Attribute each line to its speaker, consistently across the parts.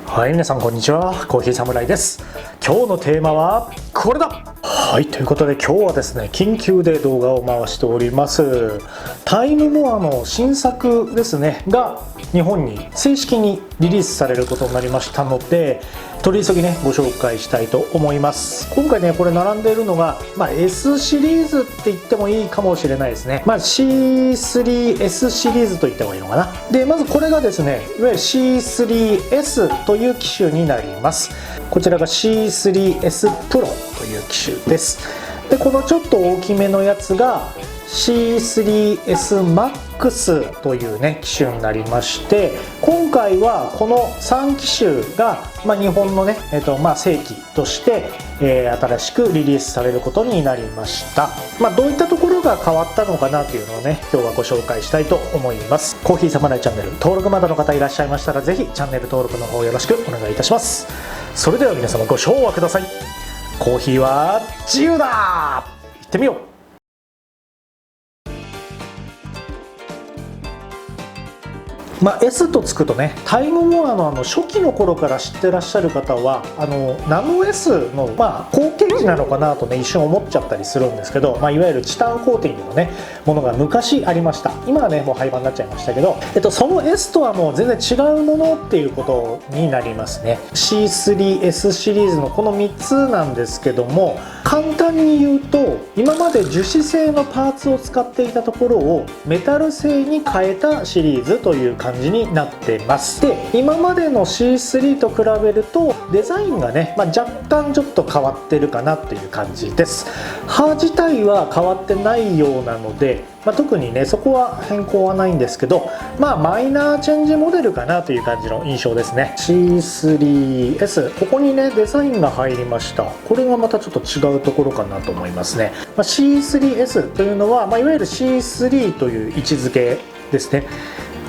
Speaker 1: はい、皆さんこんにちは。コーヒーサムライです。今日のテーマはこれだ。はい、ということで今日はですね、緊急で動画を回しておりますタイムモアの新作ですねが日本に正式にリリースされることになりましたので、取り急ぎねご紹介したいと思います。今回ねこれ並んでいるのが、S シリーズって言ってもいいかもしれないですね。C3S シリーズと言った方がいいのかな。でまずこれがですね、いわゆる C3S という機種になります。こちらが C3S Pro という機種です。でこのちょっと大きめのやつが C3S Max というね機種になりまして、今回はこの3機種が、日本のね、正規として、新しくリリースされることになりました。どういったところが変わったのかなというのをね今日はご紹介したいと思います。コーヒーサムライチャンネル登録まだの方いらっしゃいましたら、ぜひチャンネル登録の方よろしくお願いいたします。それでは皆様ご唱和ください。コーヒーは自由だ。行ってみよう。S とつくとね、タイムモアの初期の頃から知ってらっしゃる方はナノ S の後継機なのかなとね一瞬思っちゃったりするんですけど、いわゆるチタンコーティングのねものが昔ありました。今はねもう廃盤になっちゃいましたけど、その S とはもう全然違うものっていうことになりますね。 C3S シリーズのこの3つなんですけども、簡単に言うと今まで樹脂製のパーツを使っていたところをメタル製に変えたシリーズという感じになってます。で今までの C3 と比べるとデザインがね、若干ちょっと変わってるかなという感じです。刃自体は変わってないようなので、特にねそこは変更はないんですけど、マイナーチェンジモデルかなという感じの印象ですね。 C3S、 ここにねデザインが入りました。これがまたちょっと違うところかなと思いますね。C3S というのは、いわゆる C3 という位置づけですね。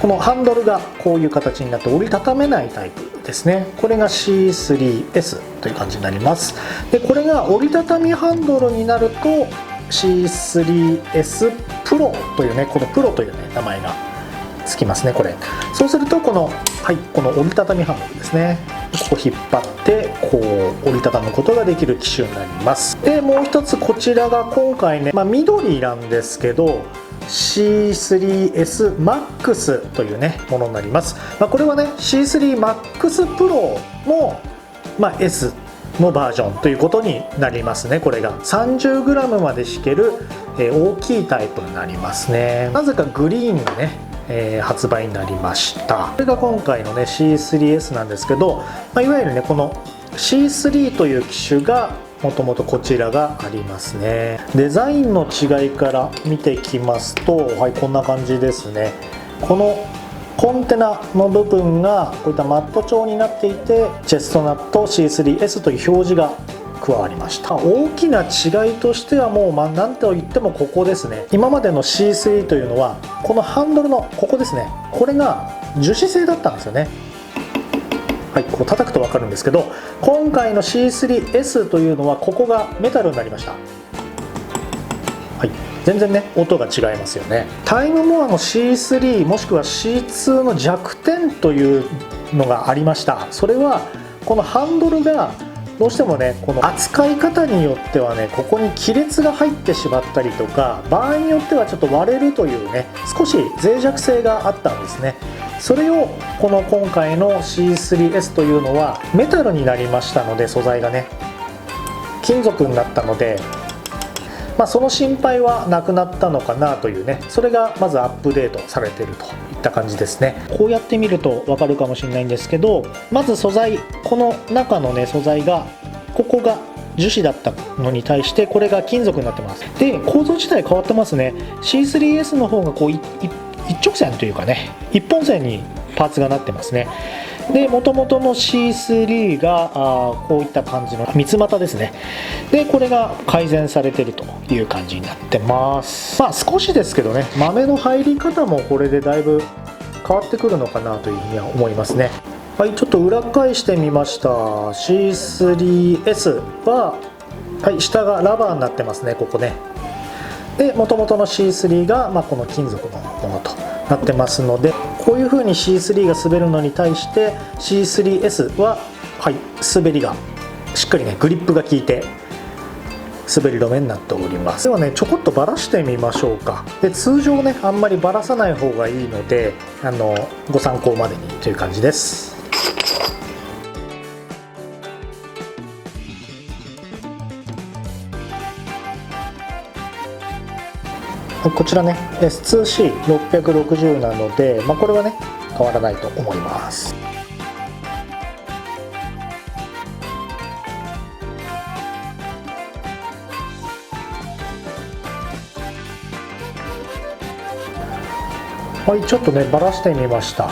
Speaker 1: このハンドルがこういう形になって折りたためないタイプですね。これが C3S という感じになります。でこれが折りたたみハンドルになると C3S Pro というね、このプロというね名前がつきますね。これそうするとこの折りたたみハンドルですね、ここ引っ張ってこう折りたたむことができる機種になります。でもう一つこちらが今回ね、緑なんですけどC3S Max というねものになります。これはね C3 Max Pro の、S のバージョンということになりますね。これが 30g まで引ける、大きいタイプになりますね。なぜかグリーンがね、発売になりました。これが今回のね C3S なんですけど、いわゆるねこの C3 という機種がもともとこちらがありますね。デザインの違いから見てきますと、こんな感じですね。このコンテナの部分がこういったマット調になっていて、チェストナット C3S という表示が加わりました。大きな違いとしてはもう何と言ってもここですね。今までの C3 というのはこのハンドルのここですね、これが樹脂製だったんですよね。こう叩くと分かるんですけど、今回の C3S というのはここがメタルになりました。全然ね音が違いますよね。タイムモアの C3 もしくは C2 の弱点というのがありました。それはこのハンドルがどうしてもねこの扱い方によってはねここに亀裂が入ってしまったりとか、場合によってはちょっと割れるというね少し脆弱性があったんですね。それをこの今回の C3S というのはメタルになりましたので、素材がね金属になったので、その心配はなくなったのかなというね、それがまずアップデートされているといった感じですね。こうやって見ると分かるかもしれないんですけど、まず素材、この中のね素材がここが樹脂だったのに対してこれが金属になってます。で構造自体変わってますね。 C3S の方がこう一直線というかね一本線にパーツがなってますね。で元々の C3 がこういった感じの三つ股ですね。でこれが改善されてるという感じになってます。少しですけどね、豆の入り方もこれでだいぶ変わってくるのかなというふうには思いますね。ちょっと裏返してみました。 C3S は、下がラバーになってますね、ここね。で元々の C3 が、この金属のものとなってますので、こういう風に C3 が滑るのに対して C3S は、はい、滑りがしっかりねグリップが効いて滑り止めになっております。ではねちょこっとバラしてみましょうか。で通常ねあんまりバラさない方がいいのでご参考までにという感じです。こちらね S2C660 なので、これはね変わらないと思います。はい、ちょっとねバラしてみました。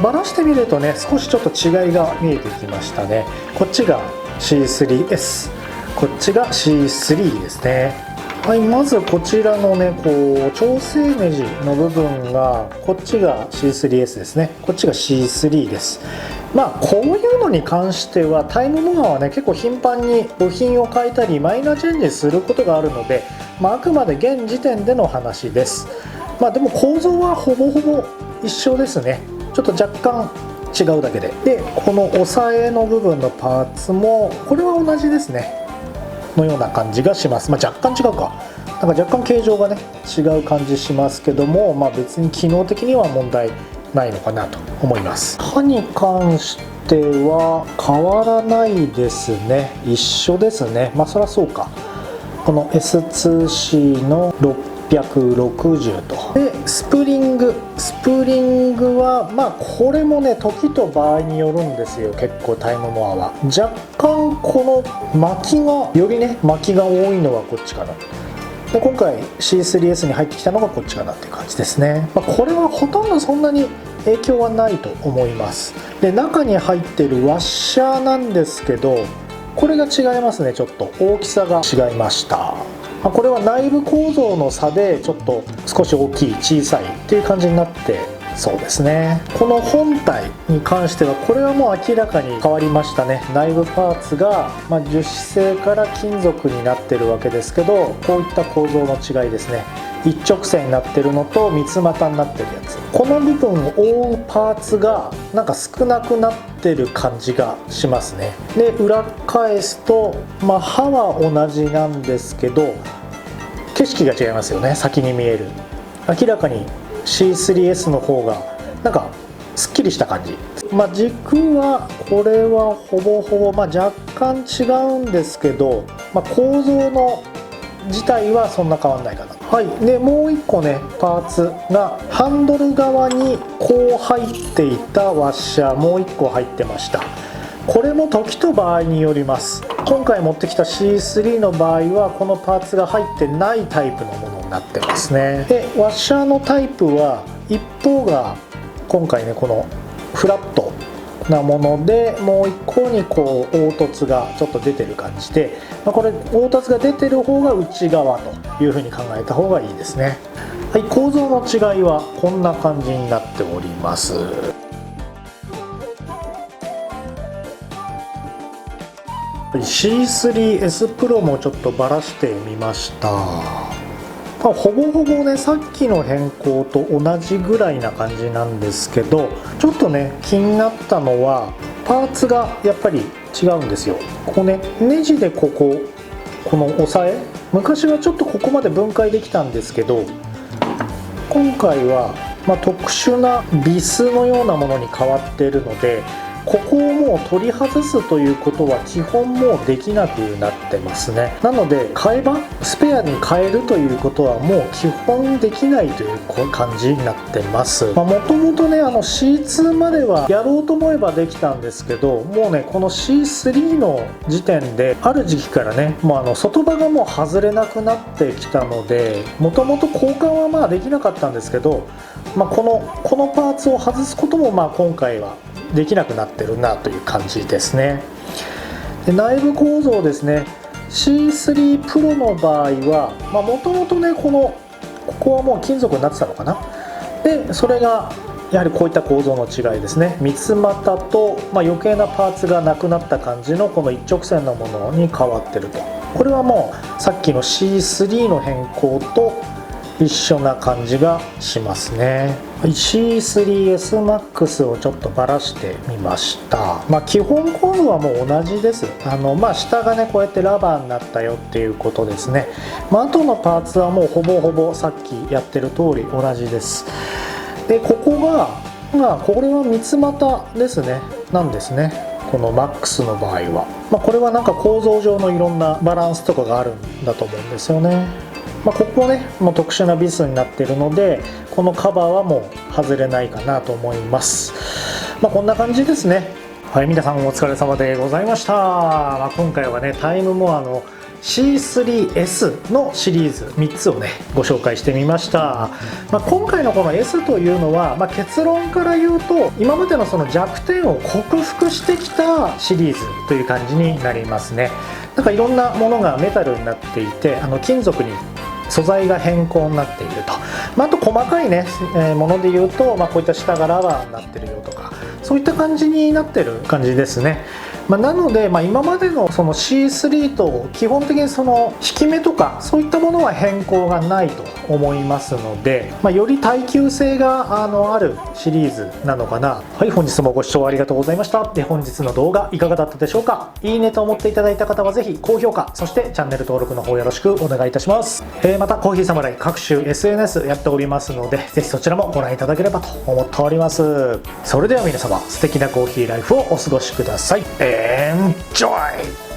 Speaker 1: バラしてみるとね少しちょっと違いが見えてきましたね。こっちが C3S、 こっちが C3 ですね。はい、まずこちらのねこう調整ネジの部分が、こっちが C3S ですね、こっちが C3 です。こういうのに関してはタイムモアはね結構頻繁に部品を変えたりマイナーチェンジすることがあるので、あくまで現時点での話です。でも構造はほぼほぼ一緒ですね。ちょっと若干違うだけで。でこの押さえの部分のパーツもこれは同じですねのような感じがします。若干違うか、なんか若干形状がね違う感じしますけども、別に機能的には問題ないのかなと思います。刃に関しては変わらないですね、一緒ですね。そりゃそうか。この S2C の660とでスプリングはこれもね時と場合によるんですよ。結構タイムモアは若干この巻きがよりね巻きが多いのはこっちかな。で今回 C3S に入ってきたのがこっちかなっていう感じですね。これはほとんどそんなに影響はないと思います。で中に入っているワッシャーなんですけど、これが違いますね。ちょっと大きさが違いました。これは内部構造の差でちょっと少し大きい小さいっていう感じになってそうですね。この本体に関してはこれはもう明らかに変わりましたね。内部パーツが、樹脂製から金属になってるわけですけど、こういった構造の違いですね。一直線になってるのと三つ股になってるやつ、この部分を覆うパーツがなんか少なくなってる感じがしますね。で裏返すと、刃は同じなんですけど景色が違いますよね。先に見える明らかに C3S の方がなんかすっきりした感じ。軸はこれはほぼほぼ、若干違うんですけど、構造の自体はそんな変わんないかな。はい、でもう1個ねパーツがハンドル側にこう入っていたワッシャーもう1個入ってました。これも時と場合によります。今回持ってきた C3 の場合はこのパーツが入ってないタイプのものになってますね。でワッシャーのタイプは一方が今回ねこのフラットなもので、もう一個にこう凹凸がちょっと出てる感じで、これ凹凸が出てる方が内側というふうに考えた方がいいですね。はい、構造の違いはこんな感じになっております。C3S プロもちょっとバラしてみました。ほぼほぼねさっきの変更と同じぐらいな感じなんですけど、ちょっとね気になったのはパーツがやっぱり違うんですよ。ここねネジでこの押さえ、昔はちょっとここまで分解できたんですけど、今回は特殊なビスのようなものに変わっているので、ここをもう取り外すということは基本もうできなくなってますね。なので替え刃スペアに変えるということはもう基本できないという感じになってます。もともとねC2 まではやろうと思えばできたんですけど、もうねこの C3 の時点である時期からねもう外刃がもう外れなくなってきたので、もともと交換はできなかったんですけど、このパーツを外すことも今回はできなくなってるなという感じですね。で内部構造ですね。 C3 プロの場合はもともとねここはもう金属になってたのかな。でそれがやはりこういった構造の違いですね。三つ股と、余計なパーツがなくなった感じのこの一直線のものに変わってると。これはもうさっきの C3 の変更と一緒な感じがしますね。 C3SMAX をちょっとばらしてみました。基本構造はもう同じです。下がねこうやってラバーになったよっていうことですね。あとのパーツはもうほぼほぼさっきやってる通り同じです。でここがこれは三つ股ですねなんですね、この MAX の場合は。これはなんか構造上のいろんなバランスとかがあるんだと思うんですよね。ここねもう特殊なビスになっているので、このカバーはもう外れないかなと思います。こんな感じですね。はい、皆さんお疲れ様でございました。今回はねタイムモアの C3S のシリーズ3つをねご紹介してみました。今回のこの S というのは、結論から言うと今までのその弱点を克服してきたシリーズという感じになりますね。なんかいろんなものがメタルになっていて、金属に素材が変更になっていると、あと細かいね、もので言うと、こういった下がラバーになってるよとか、そういった感じになってる感じですね。なので、今までのその C3 と基本的にその引き目とかそういったものは変更がないと思いますので、より耐久性があるシリーズなのかな。はい、本日もご視聴ありがとうございました。で、本日の動画いかがだったでしょうか。いいねと思っていただいた方はぜひ高評価、そしてチャンネル登録の方よろしくお願いいたします。またコーヒーサムライ各種 SNS やっておりますので、ぜひそちらもご覧いただければと思っております。それでは皆様、素敵なコーヒーライフをお過ごしください。Enjoy!